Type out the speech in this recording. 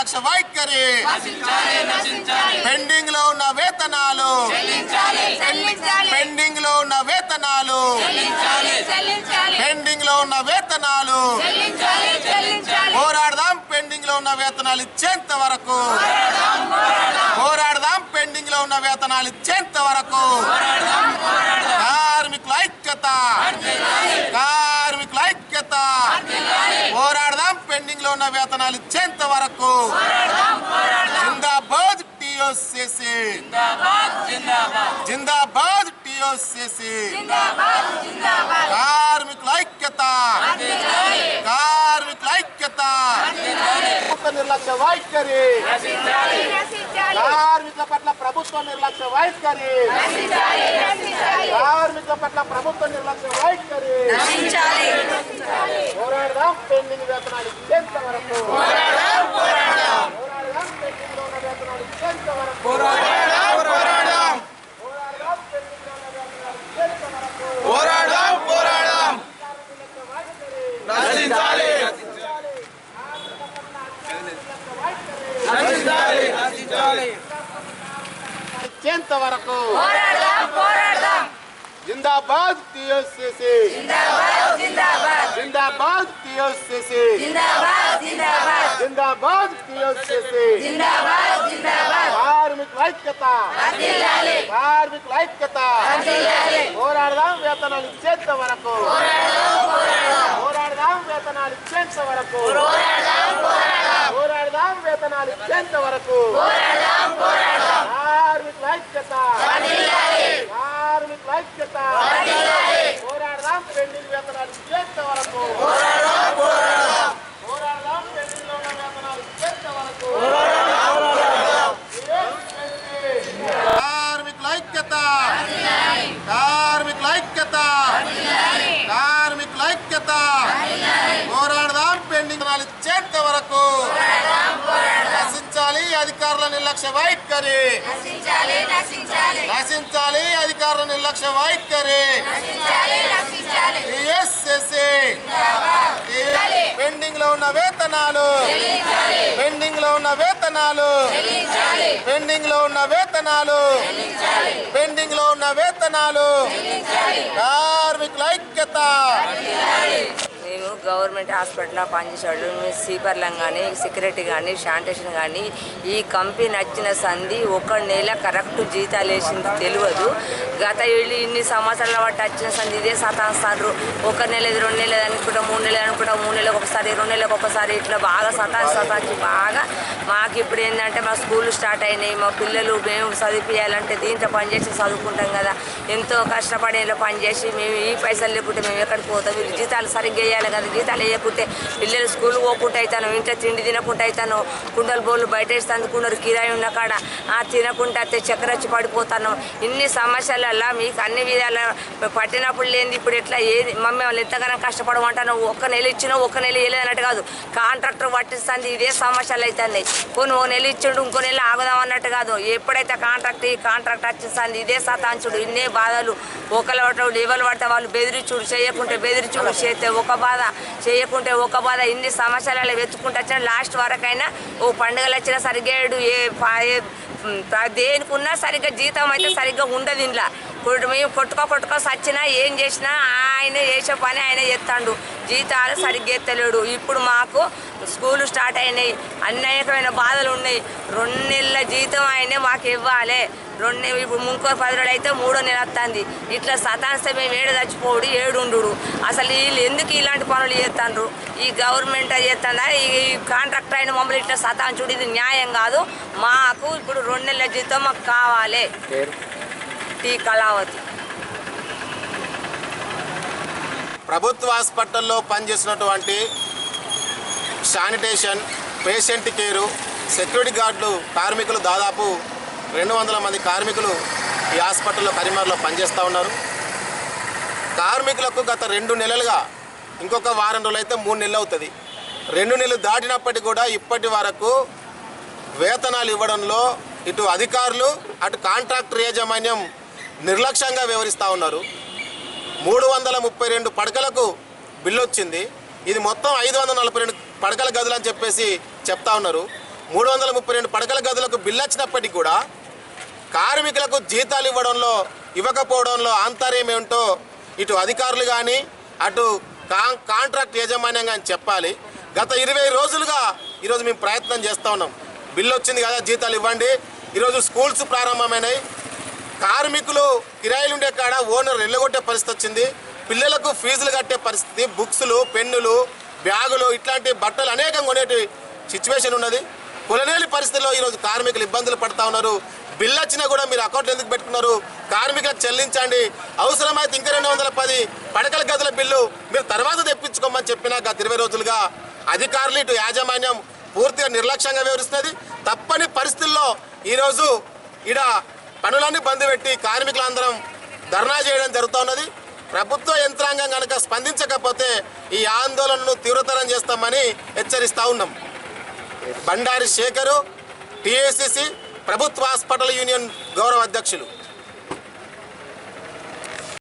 నిర్లక్ష్య వైఖరి పెండింగ్ లో ఉన్న వేతనాలు పెండింగ్ లో ఉన్న వేతనాలు పెండింగ్ లో ఉన్న వేతనాలు పోరాడదాం పెండింగ్ లో ఉన్న వేతనాలు ఇచ్చేంత వరకు పోరాడదాం పెండింగ్ లో ఉన్న వేతనాలు ఇచ్చేంత వరకు కార్మికుల ఐక్యత కార్మికుల ఐక్యత పోరాడదాం పెండింగ్ లో ఉన్న వేతనాలు ఇచ్చేంత వరకు జిందాబాద్ టిఓసిసి జిందాబాద్ టిఓసిసి కార్మికుల ఐక్యత కార్మికుల ఐక్యత నిర్లక్ష్య వైఖరి కార్మికుల పట్ల ప్రభుత్వ నిర్లక్ష్య వైఖరి కార్మికుల పట్ల ప్రభుత్వ నిర్లక్ష్య వైఖరి పోరాడదాం పెండింగ్ వేతనాలు ఇచ్చేంత వరకు పోరాడదాం పెండింగ్ లో ఉన్న వేతనాలు ఇచ్చేంత వరకు పోరాడదాం పెండింగ్ లో ఉన్న వేతనాలు ఇచ్చేంత వరకు పోరాడదాం నశించాలి ఇచ్చేంత వరకు జిందాబాద్ టిఓసిసి జిందాబాద్ టిఓసిసి జిందాబాద్ టిఓసిసి కార్మికుల ఐక్యత కార్మికుల ఐక్యత పోరాడదాం వేతనాలు ఇచ్చేంత వరకు పోరాడదాం వేతనాలు ఇచ్చేంత వరకు పోరాడదాం వేతనాలు ఇచ్చేంత వరకు కార్మికుల ఐక్యత కార్మికుల ఐక్యత పోరాడదాం పెండింగ్ వేతనాలు ఇచ్చేంత వరకు పోరాడదాం పెండింగ్ లో ఉన్న వేతనాలు ఇచ్చేంత వరకు కార్మికుల ఐక్యత కార్మికుల ఐక్యత కార్మికుల ఐక్యత పోరాడదాం పెండింగ్ వేతనాలు ఇచ్చేంత వరకు నశించాలి అధికారుల నిర్లక్ష్య వైఖరి నశించాలి అధికారుల నిర్లక్ష్య వైఖరి పెండింగ్ లో ఉన్న వేతనాలు పెండింగ్ లో ఉన్న వేతనాలు పెండింగ్ లో ఉన్న వేతనాలు పెండింగ్ లో ఉన్న వేతనాలు కార్మికుల ఐక్యత మేము గవర్నమెంట్ హాస్పిటల్లో పనిచేసేవాళ్ళు మేము స్వీపర్లం కానీ సెక్యూరిటీ కానీ శానిటేషన్ కానీ ఈ కంపెనీ నచ్చిన సంధి ఒక నెల కరెక్ట్ జీతాలు వేసింది తెలియదు. గత వీళ్ళు ఇన్ని సంవత్సరాల బట్టి వచ్చిన సంధి ఇదే సతాయిస్తారు. ఒక నెల 2 నెలలు అనుకుంటా 3 నెలలు అనుకుంటా 3 నెలలకు ఒకసారి 2 నెలలకు ఒకసారి ఇట్లా బాగా సతాయించి బాగా మాకు ఇప్పుడు ఏంటంటే మా స్కూల్ స్టార్ట్ అయినాయి. మా పిల్లలు మేము చదివించాలంటే దీంట్లో పనిచేసి చదువుకుంటాం కదా. ఎంతో కష్టపడి ఇలా పనిచేసి మేము ఈ పైసలు లేకుంటే మేము ఎక్కడికి పోతాం. వీళ్ళు జీతాలు సరిగ్గా వేయాలి కదా. జీతాలు వేయకుంటే పిల్లలు స్కూల్ పోకుండా అవుతాను, ఇంట్లో తిండి తినకుండా అవుతాను. కుండలు బోళ్ళు బయట వేస్తే అందుకున్నారు కిరాయి ఉన్న కాడ తినకుండా అయితే చక్కెర వచ్చి పడిపోతాను. ఇన్ని సమస్యలల్లా మీకు అన్ని విధాల పట్టినప్పుడు లేనిది ఇప్పుడు ఎట్లా ఏది మమ్మల్ని ఎంతగానో కష్టపడమంటాను. 1 నెల ఇచ్చినా 1 నెల వేయలేదు అన్నట్టు కాదు. కాంట్రాక్టర్ పట్టిస్తుంది ఇదే సమస్యలు అవుతున్నాయి. కొన్ని 1 నెల ఇచ్చిండు ఇంకో నెల ఆగుదాం అన్నట్టు కాదు. ఎప్పుడైతే కాంట్రాక్ట్ వచ్చిస్తుంది ఇదే సతాంచుడు ఇన్నే బాధలు. ఒకళ్ళు ఎవరు పడితే వాళ్ళు బెదిరించుడు, చేయకుంటే బెదిరించుడు, చేస్తే ఒక బాధ, చేయకుంటే ఒక బాధ. ఇన్ని సమస్యలలో వెతుక్కుంటూ వచ్చిన లాస్ట్ వరకైనా ఓ పండుగలు వచ్చినా సరిగ్గా దేనికున్నా సరిగ్గా జీతం అయితే సరిగ్గా ఉండదు. ఇంట్లో మేము కొట్టుకో సచ్చినా ఏం చేసినా ఆయన చేసే పని ఆయన చేస్తాడు. జీతాలు సరిగ్గా ఎత్తలేడు. ఇప్పుడు మాకు స్కూలు స్టార్ట్ అయినాయి, అనేకమైన బాధలు ఉన్నాయి. 2 నెలల జీతం ఆయనే మాకు ఇవ్వాలి. 2 నెలలు ఇప్పుడు ఇంకో 10 రోజులు అయితే 3వ నెల వస్తుంది. ఇట్లా సతాయిస్తే మేము ఏడు చచ్చిపోడు ఏడుండు. అసలు వీళ్ళు ఎందుకు ఇలాంటి పనులు చేస్తాండ్రు? ఈ గవర్నమెంట్ చేస్తుందా? ఈ కాంట్రాక్టర్ అయిన మమ్మల్ని ఇట్లా సతాయించుడు ఇది న్యాయం కాదు. మాకు ఇప్పుడు 2 నెలల జీతం మాకు కావాలి. టీ కళావతి. ప్రభుత్వ హాస్పిటల్లో పనిచేసినటువంటి శానిటేషన్, పేషెంట్ కేరు, సెక్యూరిటీ గార్డులు కార్మికులు దాదాపు 200 మంది కార్మికులు ఈ హాస్పిటల్లో కరీంనగర్లో పనిచేస్తూ ఉన్నారు. కార్మికులకు గత 2 నెలలుగా ఇంకొక వారం రోజులు అయితే 3 నెలలు అవుతుంది. 2 నెలలు దాటినప్పటికీ కూడా ఇప్పటి వరకు వేతనాలు ఇవ్వడంలో ఇటు అధికారులు అటు కాంట్రాక్టర్ యాజమాన్యం నిర్లక్ష్యంగా వ్యవహరిస్తూ ఉన్నారు. 332 పడకలకు బిల్లు వచ్చింది. ఇది మొత్తం 542 పడకల గదులు అని చెప్పేసి చెప్తా ఉన్నారు. 332 పడకల గదులకు బిల్లు వచ్చినప్పటికీ కూడా కార్మికులకు జీతాలు ఇవ్వకపోవడంలో ఆంతర్యం ఏమిటో ఇటు అధికారులు కానీ అటు కాంట్రాక్ట్ యాజమాన్యం కానీ చెప్పాలి. గత 20 రోజులుగా ఈరోజు మేము ప్రయత్నం చేస్తూ ఉన్నాం. బిల్లు వచ్చింది కదా, జీతాలు ఇవ్వండి. ఈరోజు స్కూల్స్ ప్రారంభమైనాయి. కార్మికులు కిరాయిలు ఉండే కాడ ఓనర్ వెళ్ళగొట్టే పరిస్థితి వచ్చింది. పిల్లలకు ఫీజులు కట్టే పరిస్థితి, బుక్స్లు, పెన్నులు, బ్యాగులు ఇట్లాంటి బట్టలు అనేకం కొనేటి సిచ్యువేషన్ ఉన్నది. కొలనేలి పరిస్థితుల్లో ఈరోజు కార్మికులు ఇబ్బందులు పడుతూ ఉన్నారు. బిల్లు వచ్చినా కూడా మీరు అకౌంట్లో ఎందుకు పెట్టుకున్నారు? కార్మికులకు చెల్లించండి. అవసరమైతే ఇంకా 210 పడకల గదుల బిల్లు మీరు తర్వాత తెప్పించుకోమని చెప్పినా గత 20 రోజులుగా అధికారులు ఇటు యాజమాన్యం పూర్తిగా నిర్లక్ష్యంగా వివరిస్తున్నది. తప్పని పరిస్థితుల్లో ఈరోజు ఈడ పనులన్నీ బంద్ పెట్టి కార్మికులందరం ధర్నా చేయడం జరుగుతూ ఉన్నది. ప్రభుత్వ యంత్రాంగం కనుక స్పందించకపోతే ఈ ఆందోళనను తీవ్రతరం చేస్తామని హెచ్చరిస్తూ ఉన్నాం. బండారి శేఖరు, టీఏసీసీ ప్రభుత్వ హాస్పిటల్ యూనియన్ గౌరవ అధ్యక్షులు.